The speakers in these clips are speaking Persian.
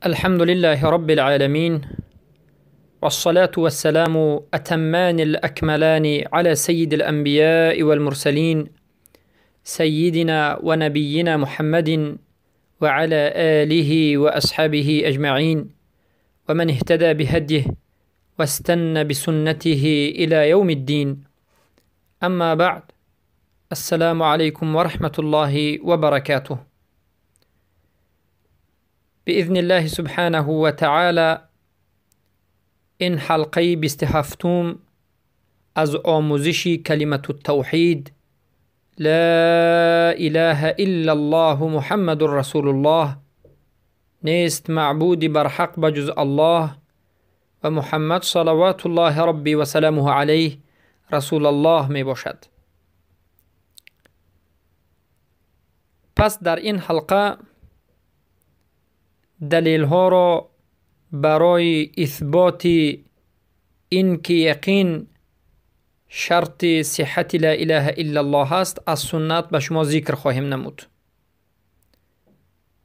الحمد لله رب العالمين، والصلاة والسلام أتمان الأكملان على سيد الأنبياء والمرسلين سيدنا ونبينا محمد وعلى آله وأصحابه أجمعين، ومن اهتدى بهديه واستنى بسنته إلى يوم الدين. أما بعد، السلام عليكم ورحمة الله وبركاته. بإذن الله سبحانه وتعالى این حلقه 27 از آموزش کلمت التوحید لا اله الا الله محمد رسول الله، نیست معبودی بر حق بجز الله و محمد صلوات الله ربی و سلامه علیه رسول الله می باشد. پس در این حلقه دلیل ها را برای اثبات این که یقین شرط صحت لا اله الا الله است از سنت به شما ذکر خواهیم نمود،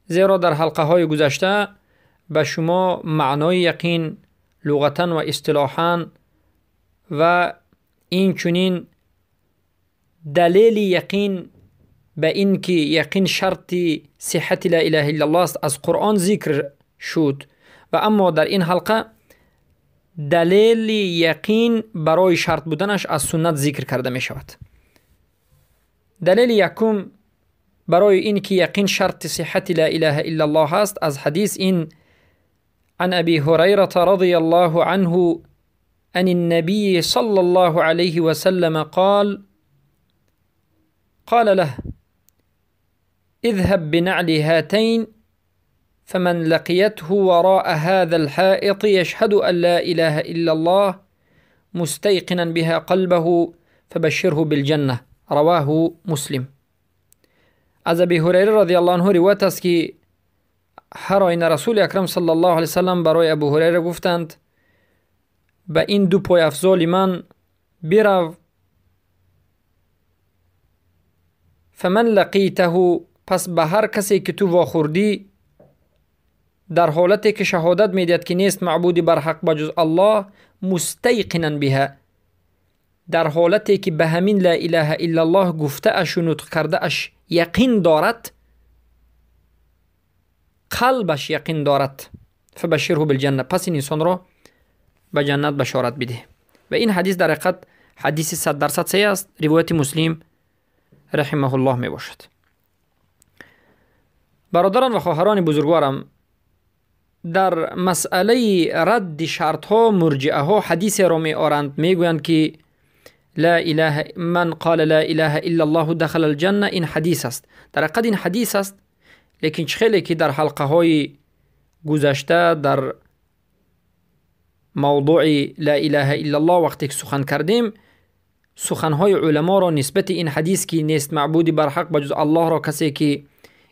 زیرا در حلقه های گذشته به شما معنای یقین لغتا و اصطلاحا و این چنین دلیل یقین به این که یقین شرط صحت لا اله الا الله است از قرآن ذکر شد، و اما در این حلقه دلیل یقین برای شرط بودنش از سنت ذکر کرده می شود. دلیل یکم برای این که یقین شرط صحت لا اله الا الله است از حدیث این عن ابی هریره رضی الله عنه عن النبي صلى الله عليه وسلم قال له اذهب بنعل هاتين فمن لقيته وراء هذا الحائط يشهد أن لا إله إلا الله مستيقنا بها قلبه فبشره بالجنة. رواه مسلم. از ابی هریره رضی الله عنه روایت است که هر آینه رسول اکرم صلی الله علیه وسلم برای ابو هریره گفتند به این دو پای افضال من برو، فمن لقیته، پس به هر کسی که تو واخوردی در حالتی که شهادت میدهد که نیست معبودی بر حق بجز الله، مستیقنا بها، در حالتی که به همین لا اله الا الله گفته اش و نطق کرده اش یقین دارد، قلبش یقین دارد، فبشره بالجنه، پس این انسان را به جنت بشارت بده. و این حدیث در حقیقت حدیث 100% صحیح است، روایت مسلم رحمه الله می باشد. برادران و خواهران بزرگوارم، در مسئله رد شرط ها مرجئه ها حدیث را می آرند، می گویند که لا اله من قال لا اله الا الله دخل الجنه. این حدیث است، در حقیقت این حدیث است، لیکن خیلی که در حلقه های گذشته در موضوع لا اله الا الله وقتی که سخن کردیم، سخن های علما را نسبت این حدیث که نیست معبودی بر حق بجز الله را کسی که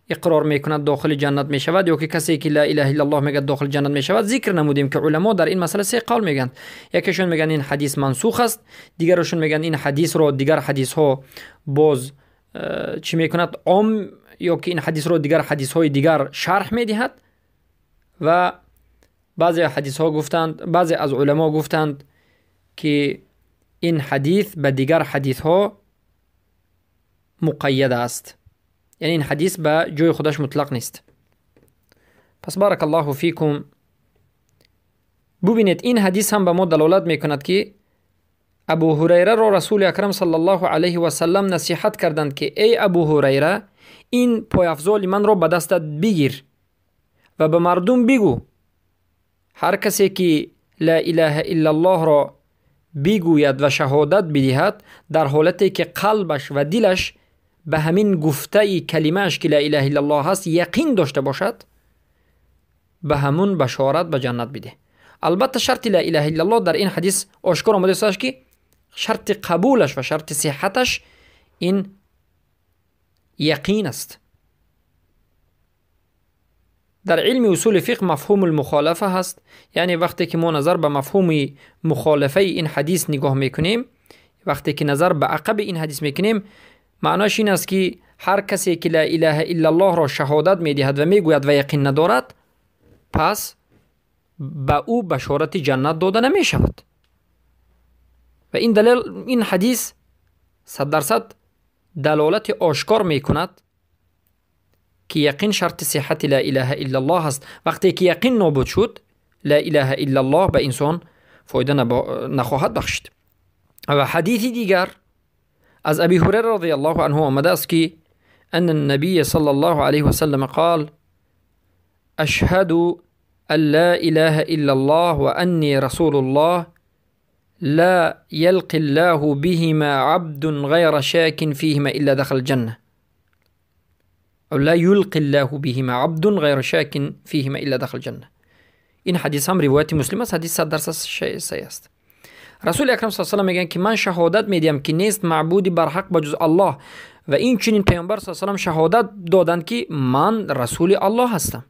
اقرار میکند داخل جنت میشود یا که کسی که لا اله الا الله میگه داخل جنت میشود ذکر نمودیم که علما در این مسئله سه قول میگن. یکیشون میگن این حدیث منسوخ است، دیگرشون میگن این حدیث را دیگر حدیث ها باز چی میکند عام، یا که این حدیث را دیگر حدیث های دیگر شرح میدهد. و بعضی حدیث ها گفتند، بعضی از علما گفتند که این حدیث به دیگر حدیث ها مقید است، یعنی این حدیث به جای خودش مطلق نیست. پس بارک الله فیکم. ببینید این حدیث هم به ما دلالت میکند که ابو هریره را رسول اکرم صلی الله علیه و سلم نصیحت کردند که ای ابو هریره، این پای افضال من را به دستت بگیر و به مردم بگو هر کسی که لا اله الا الله را بگوید و شهادت بدهد در حالتی که قلبش و دلش به همین گفته کلمهش که لا اله الا الله هست یقین داشته باشد، به همون بشارت به جنت بده. البته شرط لا اله الا الله در این حدیث آشکار آمده است که شرط قبولش و شرط صحتش این یقین است. در علم اصول فقه مفهوم المخالفه هست، یعنی وقتی که ما نظر به مفهوم مخالفه این حدیث نگاه میکنیم، وقتی که نظر به عقب این حدیث میکنیم، معناش این است که هر کسی که لا اله الا الله را شهادت میدهد و میگوید و یقین ندارد، پس به او بشارت جنت داده نمی شود. و این دلیل، این حدیث 100% دلالت آشکار می کند که یقین شرط صحت لا اله الا الله است. وقتی که یقین نابود شد، لا اله الا الله به انسان فایده نخواهد بخشید. و حدیث دیگر از ابی هریره رضی الله عنه آمده است که ان النبی صلی الله علیه و سلم قال اشهد ان لا اله الا الله و انی رسول الله لا يلقي الله بهما عبد غير شاك فيهما إلا دخل الجنة، أو لا يلقي الله بهما عبد غير شاك فيهما إلا دخل الجنة. این حدیث هم روایت مسلم است. حدیث 100% صحیح است. رسول اکرم صلی الله علیه و میگن که من شهادت میدم که نیست معبودی بر حق بجز الله، و این چنین پیامبر صلی الله علیه و شهادت دادند که من رسول الله هستم.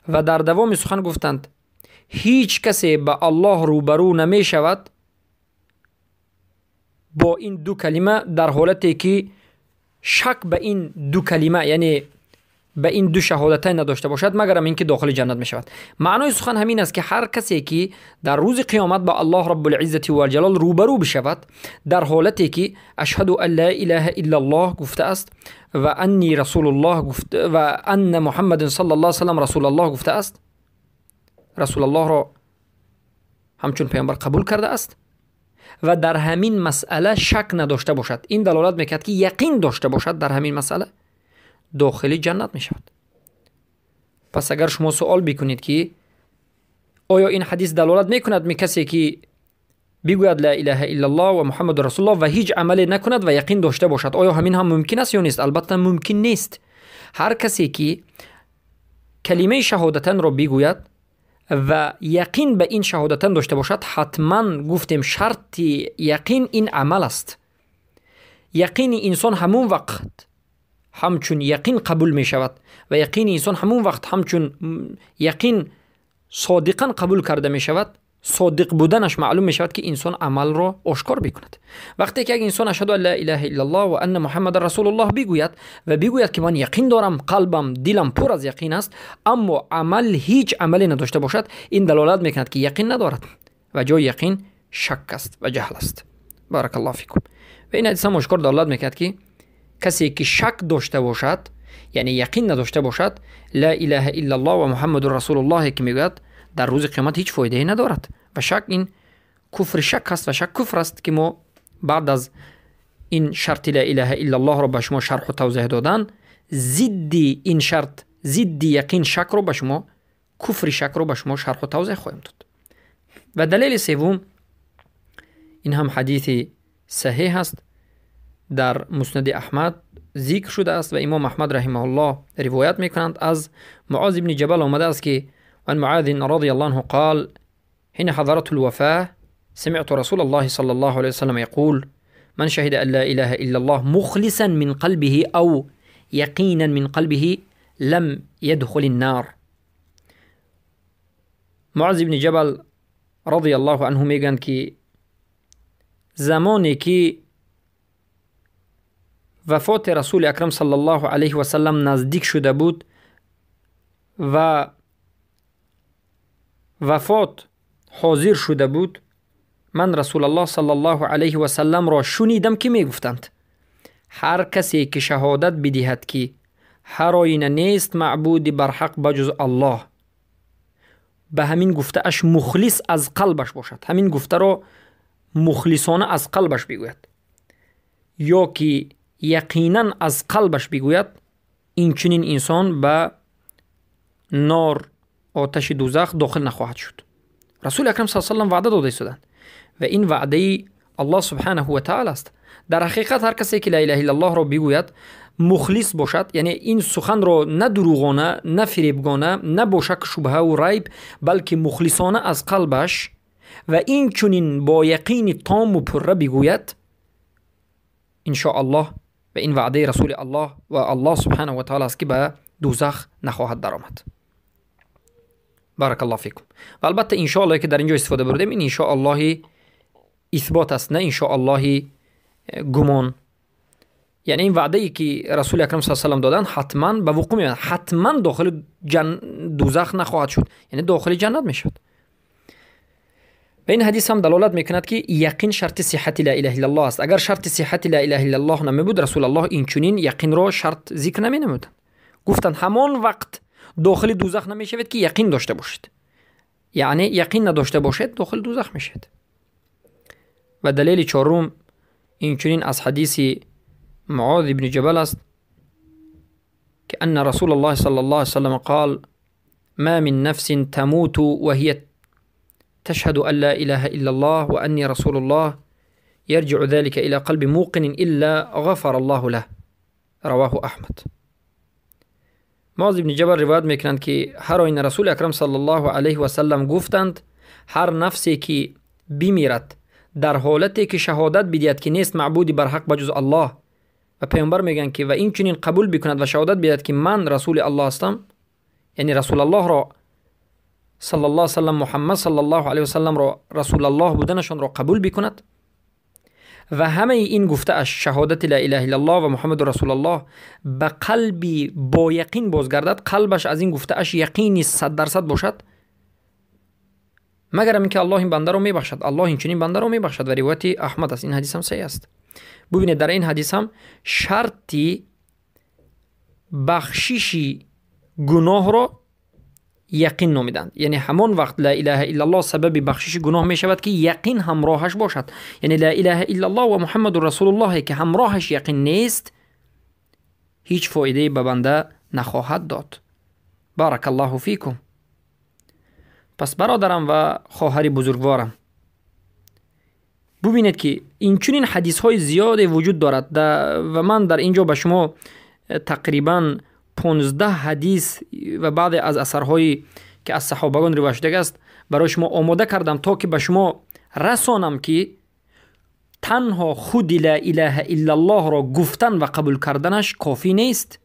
و در دوام سخن گفتند هیچ کسی به الله روبرو نمی شود با این دو کلمه در حالتی که شک به این دو کلمه، یعنی به این دو شهادتین نداشته باشد، مگر اینکه داخل جنت می شود. معنای سخن همین است که هر کسی که در روز قیامت با الله رب العزت و الجلال روبرو بشود در حالتی که اشهد ان لا اله الا الله گفته است و انی رسول الله گفته و ان محمد صلی الله علیه و سلم رسول الله گفته است، رسول الله را همچون پیامبر قبول کرده است و در همین مسئله شک نداشته باشد، این دلالت میکرد که یقین داشته باشد در همین مسئله، داخل جنت می شود. پس اگر شما سوال بکنید که آیا این حدیث دلالت میکند می کسی که بگوید لا اله الا الله و محمد رسول الله و هیچ عملی نکند و یقین داشته باشد، آیا همین هم ممکن است یا نیست؟ البته ممکن نیست. هر کسی که کلمه شهادتن را بگوید و یقین به این شهادتن داشته باشد، حتما گفتیم شرط یقین این عمل است. یقین انسان همون وقت همچون یقین قبول می شود و یقین انسان همون وقت همچون یقین صادقا قبول کرده می شود. صادق بودنش معلوم می شود که انسان عمل را آشکار بکند. وقتی که انسان اشهد ان لا اله الا الله و ان محمد رسول الله بگوید و بگوید که من یقین دارم، قلبم دلم پر از یقین است، اما عمل هیچ عملی نداشته باشد، این دلالت میکند که یقین ندارد و جای یقین شک است و جهل است. بارک الله فیکم. و این حدیث هم آشکار دلالت میکند که کسی که شک داشته باشد، یعنی یقین نداشته باشد، لا اله الا الله و محمد رسول الله که میگوید در روز قیامت هیچ فایده ندارد. و شک این کفر شک است و شک کفر است که ما بعد از این شرط لا اله الا الله رو به شما شرح و توضیح دادن، ضد این شرط، ضد یقین شک رو به شما، کفر شک رو به شما شرح و توضیح خواهیم داد. و دلیل سوم، این هم حدیث صحیح است، در مسند احمد ذکر شده است و امام احمد رحمه الله روایت میکنند از معاذ بن جبل آمده است که وعن معاذ رضی الله عنه قال حين حضرت الوفاة سمعت رسول الله صلى الله عليه وسلم يقول من شهد أن لا إله إلا الله مخلصا من قلبه أو يقينا من قلبه لم يدخل النار. معاذ بن جبل رضی الله عنه میگن که زمانی که وفات رسول اکرم صلی الله علیه و سلم نزدیک شده بود و وفات حاضر شده بود، من رسول الله صلی الله علیه و سلم را شنیدم که می گفتند هر کسی که شهادت بدهد که هر آینه نیست معبودی بر حق بجز الله، به همین گفته اش مخلص از قلبش باشد، همین گفته را مخلصانه از قلبش بگوید یا که یقینا از قلبش بگوید، این چنین انسان به نار، آتش دوزخ داخل نخواهد شد. رسول اکرم صلی الله علیه و آله وعده داده شدند و این وعده الله سبحانه و تعالی است. در حقیقت هر کسی که لا اله الا الله را بگوید، مخلص باشد، یعنی این سخن را نه دروغانه، نه فریبگانه، نه با شک شبهه و ریب، بلکه مخلصانه از قلبش و این چنین با یقین تام و پره بگوید، ان شاء الله و این وعده رسول الله و الله سبحانه و تعالی است که به دوزخ نخواهد درآمد. بارک الله فیکم. و البته ان شاء الله که در اینجا استفاده بردیم، این ان شاء الله اثبات است، نه ان شاء الله گمان. یعنی این وعده ای که رسول اکرم صلی الله علیه و سلم دادن حتما به وقوع میاد، حتما دوزخ نخواهد شد، یعنی داخل جنت میشد. و این حدیث هم دلالت میکند که یقین شرط صحت لا اله الا الله است. اگر شرط صحت لا اله الا الله نمیبود، رسول الله این چنین یقین را شرط ذکر نمینمودند. گفتند همان وقت داخل دوزخ نمیشوید که یقین داشته باشید، یعنی یقین نداشته باشید داخل دوزخ میشید. و دلیل چهارم این چنین از حدیث معاذ بن جبل است که ان رسول الله صلی الله علیه وسلم قال ما من نفس تموت وهي تشهد أن لا إله إلا الله وأني رسول الله يرجع ذلك إلى قلب موقن إلا غفر الله له. رواه أحمد. معاذ بن جبل روایت میکنند که هر آینه رسول اکرم صلی الله علیه و سلم گفتند هر نفسی که بمیرد در حالتی که شهادت بدهد که نیست معبودی بر حق بجز الله، و پیامبر میگن که و این چنین قبول بکند و شهادت بدهد که من رسول الله هستم، یعنی رسول الله را صلی الله علیه و سلم، محمد صلی الله علیه و سلم را رسول الله بودنشان را قبول بکند و همه این گفته اش شهادت لا اله الا الله و محمد رسول الله به قلبی با یقین بازگردد، قلبش از این گفته اش یقینی 100% باشد، مگر اینکه الله این بنده را میبخشد. الله این چنین بنده را میبخشد و روایت احمد است. این حدیث هم صحیح است. ببینید در این حدیث هم شرطی بخشش گناه را یقین نامیدند، یعنی همان وقت لا اله الا الله سبب بخشش گناه می شود که یقین همراهش باشد. یعنی لا اله الا الله و محمد رسول الله که همراهش یقین نیست هیچ فایده به بنده نخواهد داد. بارک الله فیکم. پس برادرم و خواهر بزرگوارم، ببینید که این چنین حدیث های زیاد وجود دارد و من در اینجا به شما تقریبا 15 حدیث و بعض از اثرهایی که از صحابگان روایت شده است برای شما آماده کردم تا که به شما رسانم که تنها خود لا اله الا الله را گفتن و قبول کردنش کافی نیست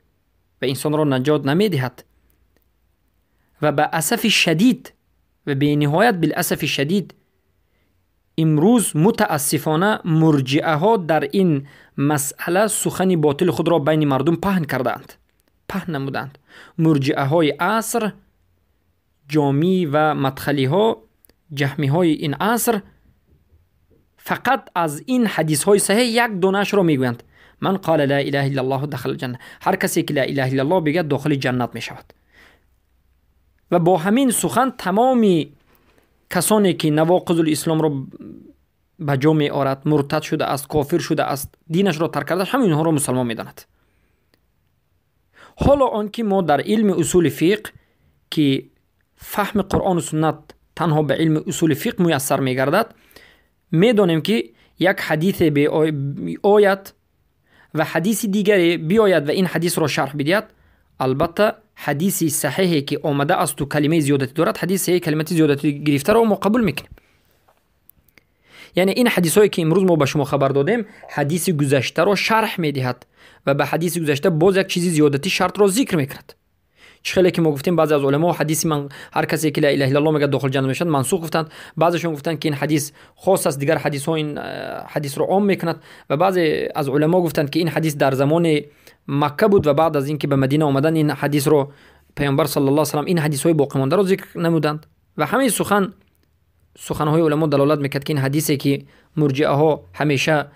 و انسان را نجات نمیدهد. و به اسف شدید و به نهایت بالاسف شدید امروز متاسفانه مرجئه ها در این مسئله سخن باطل خود را بین مردم پهن کردند، پهن نمودند. مرجئه های عصر، جامی و مدخلی ها، جهمی های این عصر فقط از این حدیث های صحیح یک دونهش را میگویند. من قال لا اله الا الله دخل الجنه، هر کسی که لا اله الا الله بگه داخل جنت می شود. و با همین سخن تمامی کسانی که نواقض الاسلام را به جا می آورد، مرتد شده است، کافر شده است، دینش را ترک کرده، همین ها را مسلمان می داند. حالا آنکه ما در علم اصول فقه که فهم قرآن و سنت تنها به علم اصول فقه میسر می گردد، می دانیم که یک حدیث آید و حدیث دیگری بیاید و این حدیث را شرح بدهد. البته حدیث صحیحی که آمده است و کلمه زیادتی دارد، حدیث صحیح کلمه زیادتی گرفته را ما قبول میکنیم. یعنی این حدیث هایی که امروز ما به شما خبر دادیم حدیث گذشته را شرح میدهد و به حدیث گذشته باز یک چیزی زیادتی شرط را ذکر میکند. خیلی که ما گفتیم بعضی از علما حدیث من هر کسی که لا اله الا الله میگه داخل جنت میشد منسوخ گفتند، بعضیشون گفتند که این حدیث خاص است، دیگر حدیث ها این حدیث رو عام میکند، و بعضی از علما گفتند که این حدیث در زمان مکه بود و بعد از اینکه به مدینه آمدن این حدیث رو پیامبر صلی الله علیه و سلم این حدیث های باقی مانده رو ذکر نمودند. و همه سخنهای علما دلالت میکرد که این حدیثی که مرجئه ها همیشه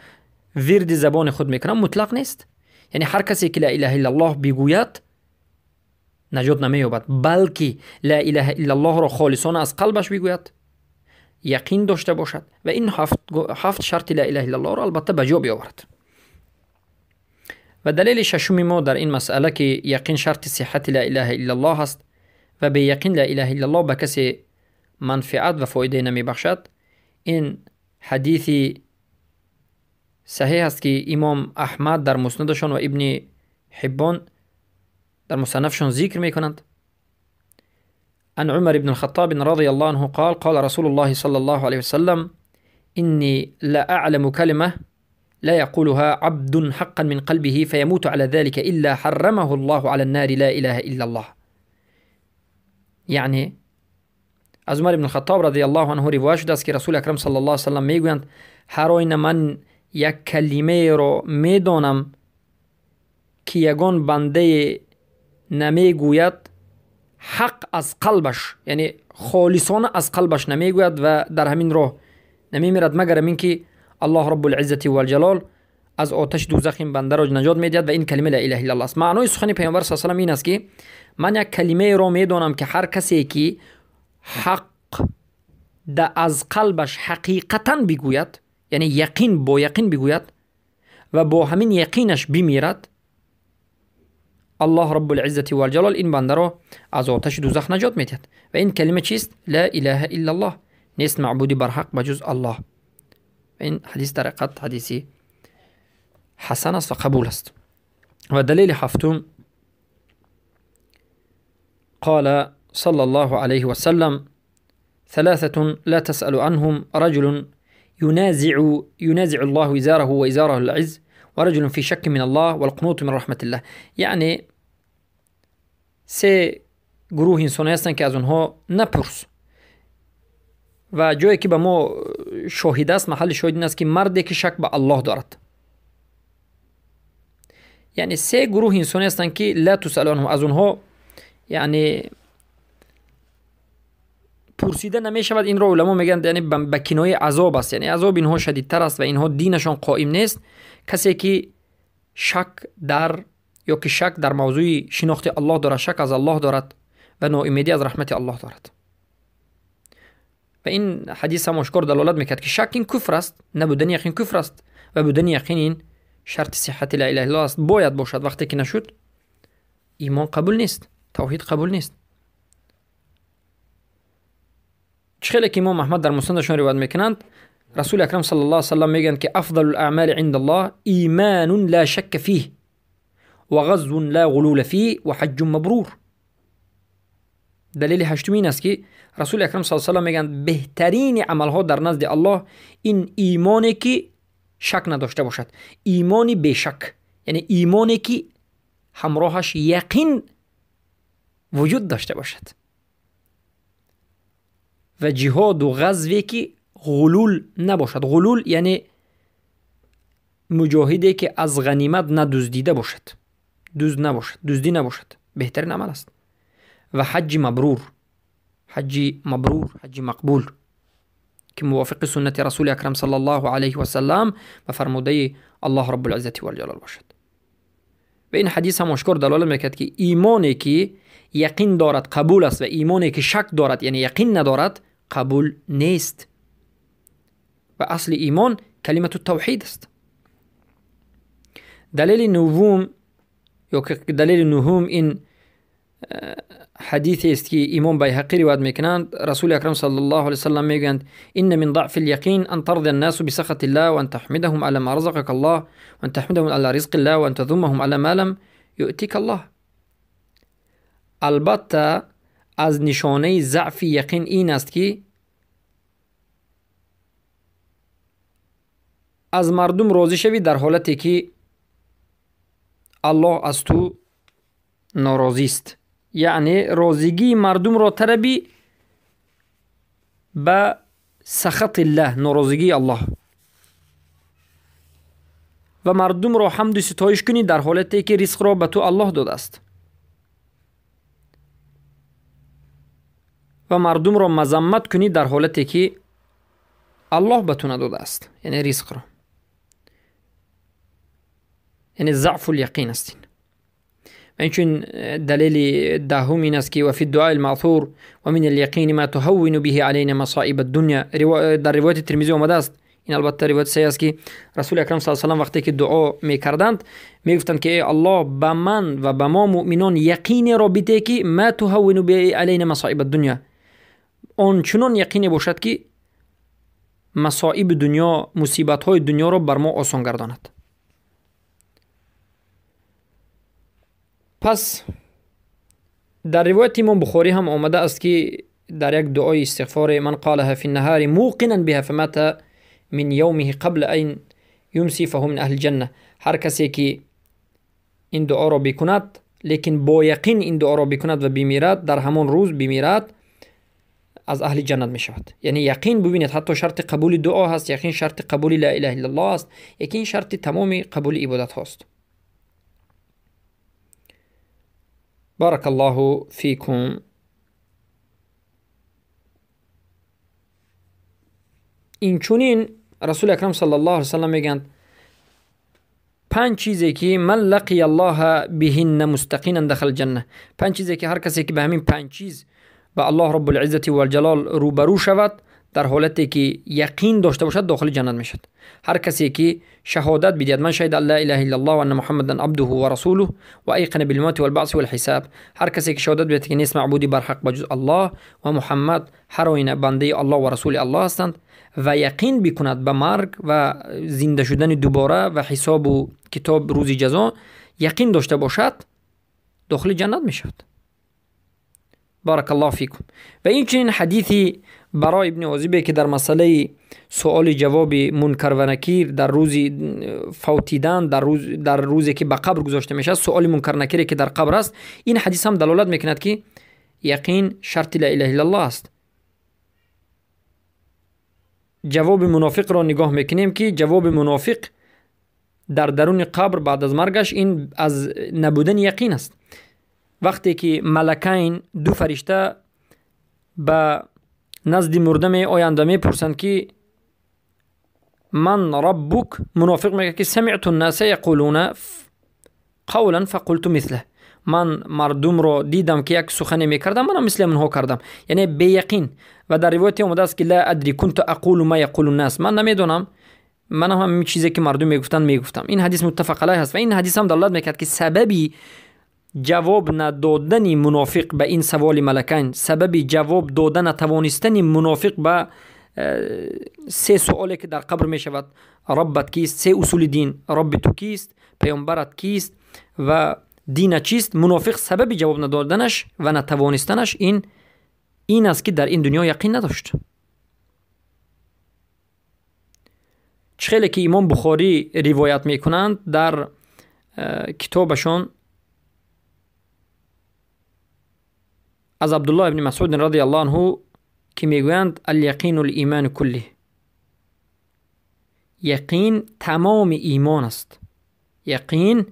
ورد زبان خود میکنن مطلق نیست. یعنی هر کسی که لا اله الا الله بگوید نجات نمییابد، بلکه لا اله الا الله را خالصانه از قلبش بگوید، یقین داشته باشد و این هفت شرط لا اله الا الله را البته به جا بیاورد. و دلیل ششم ما در این مسئله که یقین شرط صحت لا اله الا الله است و به یقین لا اله الا الله به کسی منفعت و فایده نمی بخشد، این حدیث صحیح است که امام احمد در مسندشان و ابن حبان در مصنفشان ذکر می کنند. عن عمر بن الخطاب رضی الله عنه قال قال رسول الله صلی الله علیه وسلم إني لا أعلم كلمة لا يقولها عبد حقا من قلبه فيموت على ذلك إلا حرمه الله على النار لا إله إلا الله. یعنی از عمر بن الخطاب رضی الله عنه روایت شده است که رسول اکرم صلی الله علیه وسلم میگویند هر آینه من یک کلمه را میدانم که یگان بنده نمیگوید حق از قلبش، یعنی خالصانه از قلبش نمیگوید و در همین راه نمیمیرد مگر اینکه الله رب العزت و الجلال از آتش دوزخ این بنده را نجات میدهد و این کلمه لا اله الا الله است. معنای سخن پیامبر صلی الله علیه و آله این است که من یک کلمه را میدانم که هر کسی که حق از قلبش حقیقتا بگوید، یعنی یقین با یقین بگوید و با همین یقینش بمیرد، الله رب العزت و الجلال این بنده را از آتش دوزخ نجات میدهد. و این کلمه چیست؟ لا اله الا الله، نیست معبودی بر حق بجز الله. این حدیث در حقیقت حدیثی حسن است و قبول است. و دلیل هفتم، قال صلى الله عليه وسلم: ثلاثة لا تسأل عنهم، رجل ينازع الله وزاره وإزاره العز، ورجل في شك من الله، والقنوط من رحمة الله. یعنی سه گروه انسان هستند که از اونها نپرس. و جایی که به ما شاهد است، محل شاهد این است که مردی که شک به الله دارد. یعنی سه گروه انسان هستند که لا تسأل عنهم، از اونها یعنی پرسیده نمی شود. این را علما میگن یعنی به کنایه عذاب است، یعنی عذاب اینها شدیدتر است و اینها دینشان قائم نیست. کسی که شک در یا که شک در موضوع شناخت الله دارد، شک از الله دارد و ناامیدی از رحمت الله دارد. و این حدیث هم آشکار دلالت میکرد که شک این کفر است، نبودن یقین کفر است و بودن یقین این شرط صحت لا اله الا الله است. باید باشد. وقتی که نشد ایمان قبول نیست، توحید قبول نیست. خیلی که امام احمد در مسندشون روایت میکنند، رسول اکرم صلی الله علیه و سلم میگن که افضل الاعمال عند الله ایمان لا شک فیه و غزو لا غلول فیه و حج مبرور. دلیل هشتم این است که رسول اکرم صلی الله علیه و سلم میگن بهترین عملها در نزد الله این ایمانی که شک نداشته باشد، ایمانی بیشک، یعنی ایمانی که همراهش یقین وجود داشته باشد، و جهاد و غزوی که غلول نباشد. غلول یعنی مجاهدی که از غنیمت ندزدیده باشد، دزدی نباشد، بهترین عمل است. و حج مبرور، حج مقبول که موافق سنت رسول اکرم صلی الله علیه و سلم و فرموده الله رب العزت و الجلال باشد. و این حدیث هم آشکار دلالت میکرد که ایمانی که یقین دارد قبول است و ایمانی که شک دارد یعنی یقین ندارد قبول نیست. و اصل ایمان کلمت التوحید است. دلیل نهم این حدیث است که امام بیهقی روایت میکنند. رسول اکرم صلی الله علیه و سلم میگویند ان من ضعف اليقين ان ترضي الناس بسخط الله وان تحمدهم على ما رزقك الله وان تحمدهم على رزق الله وان تذمهم على ما لم يؤتيك الله. البته از نشانه ضعف یقین این است که از مردم راضی شوی در حالتی که الله از تو ناراضی است. یعنی راضیگی مردم را طلبی به سخط الله، ناراضیگی الله، و مردم را حمد و ستایش کنی در حالتی که رزق را به تو الله داده است، و مردم را مذمت کنی در حالتی که الله به تو نداده است، یعنی رزق را. یعنی ضعف الیقین است. و اینچون دلیل دهم این است که و فی الدعاء المعثور و من الیقین ما تهون به علینا مصائب الدنیا. در روایت ترمذی آمده است، این البته روایت صحیح است، که رسول اکرم صلی الله علیه و آله وقتی که دعا میکردند میگفتند که ای الله به من و به ما مؤمنان یقین را بده که ما تهون به علینا مصائب الدنیا، آن چنان یقین باشد که مصائب دنیا، مصیبت های دنیا را بر ما آسان گرداند. پس در روایت امام بخاری هم آمده است که در یک دعای استغفار من قالها فی النهار موقنا بها فمات من یومه قبل ان یمسی فهو من اهل الجنه. هر کسی که این دعا را بکند لیکن با یقین این دعا را بکند و بمیرد، در همان روز بمیرد، از اهل جنت می شود. یعنی یقین ببینید حتی شرط قبول دعا هست، یقین شرط قبول لا اله الا الله است، یقین شرط تمام قبول عبادت هاست. بارك الله فيكم این چونین رسول اکرم صلی الله علیه وسلم میگن 5 چیزی که من لقی الله بهن مستقیما دخل الجنه. 5 چیزی که هر کسی که به همین 5 چیز با الله رب العزت و الجلال روبرو شود در حالتی که یقین داشته باشد داخل جنت میشد. هر کسی که شهادت بدهد من شهد لا اله الا الله و ان محمدا عبده و رسوله و ایقن بالموت والبعث والحساب، هر کسی که شهادت بدهد که نیست معبودی بر حق بجز الله و محمد هر آینه بنده الله و رسول الله هستند و یقین بکند به مرگ و زنده شدن دوباره و حساب و کتاب روز جزا، یقین داشته باشد داخل جنت میشد. بارک الله فیکم. و این چنین حدیثی برای ابن عازبه که در مسئله سوال جواب منکر و نکیر در روز فوتیدن، در روزی که به قبر گذاشته میشه، سوال منکر نکیری که در قبر است، این حدیث هم دلالت میکند که یقین شرط لا اله الا الله است. جواب منافق را نگاه میکنیم که جواب منافق در درون قبر بعد از مرگش این از نبودن یقین است. وقتی که ملکین 2 فرشته به نزد مرده می آیند و می پرسند که من ربک، منافق میگه که سمعت الناس یقولون قولا فقلت مثله، من مردم را دیدم که یک سخنی میکردم، منم مثل منها کردم، یعنی به یقین. و در روایت اومده است که لا ادری كنت اقول ما یقول الناس، من نمیدونم، من هم چیزی که مردم میگفتم. این حدیث متفق علیه است و این حدیث هم دلالت میکرد که سببی جواب ندادن منافق به این سوال ملکین، سبب جواب دادن نتوانستن منافق به 3 سوالی که در قبر می شود: ربت کیست، 3 اصول دین، رب تو کیست، پیامبرت کیست و دین چیست. منافق سبب جواب ندادنش و نتوانستنش این است که در این دنیا یقین نداشت. چخیلی که امام بخاری روایت می کنند در کتابشون از عبدالله ابن مسعود رضی الله عنه که میگویند الیقین الایمان کله، یقین تمام ایمان است، یقین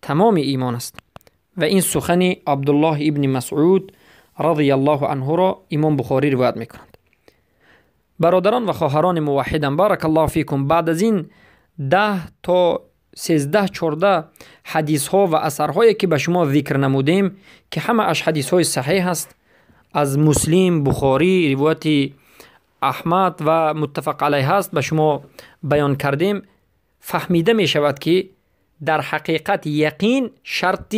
تمام ایمان است. و این سخن عبدالله ابن مسعود رضی الله عنه را امام بخاری روایت میکنند. برادران و خواهران موحدم، بارک الله فیکم، بعد از این 10 تا 13-14 حدیث ها و اثرهایی که به شما ذکر نمودیم که همه اش حدیث های صحیح است، از مسلم، بخاری، روایت احمد و متفق علیه است، به شما بیان کردیم، فهمیده می شود که در حقیقت یقین شرط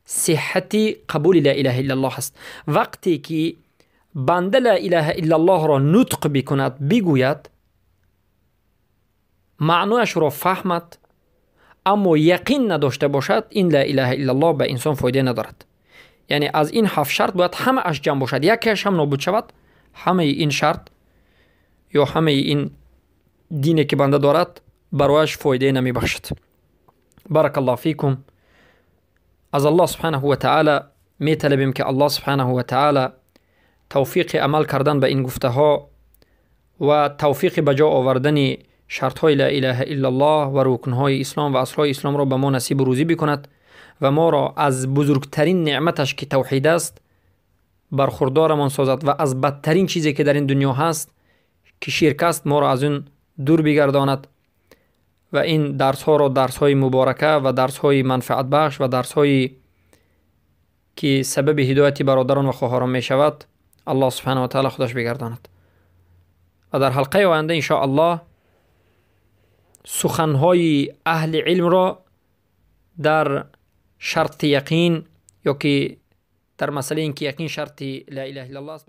صحت قبول لا اله الا الله است. وقتی که بنده لا اله الا الله را نطق بکند، بگوید، معنایش را فهمد، اما یقین نداشته باشد، این لا اله الا الله به انسان فایده ندارد. یعنی از این 7 شرط باید همه اش جمع باشد، یکیش هم نابود شود، همه این شرط یا همه این دینی که بنده دارد برایش فایده نمی بخشد. بارک الله فیکم. از الله سبحانه و تعالی می طلبیم که الله سبحانه و تعالی توفیق عمل کردن به این گفته ها و توفیق به جا آوردن شرط های لا اله الا الله و رکن های اسلام و اصل های اسلام را به ما نصیب و روزی بکند و ما را از بزرگترین نعمتش که توحید است برخوردارمان سازد و از بدترین چیزی که در این دنیا هست که شرک است ما را از اون دور بگرداند و این درس ها را درس های مبارکه و درس های منفعت بخش و درس های که سبب هدایت برادران و خواهران می شود الله سبحانه و تعالی خودش بگرداند. و در حلقه آینده ان شاء الله سخن های اهل علم را در شرط یقین یا که در مسئله اینکه یقین شرط لا اله الا الله است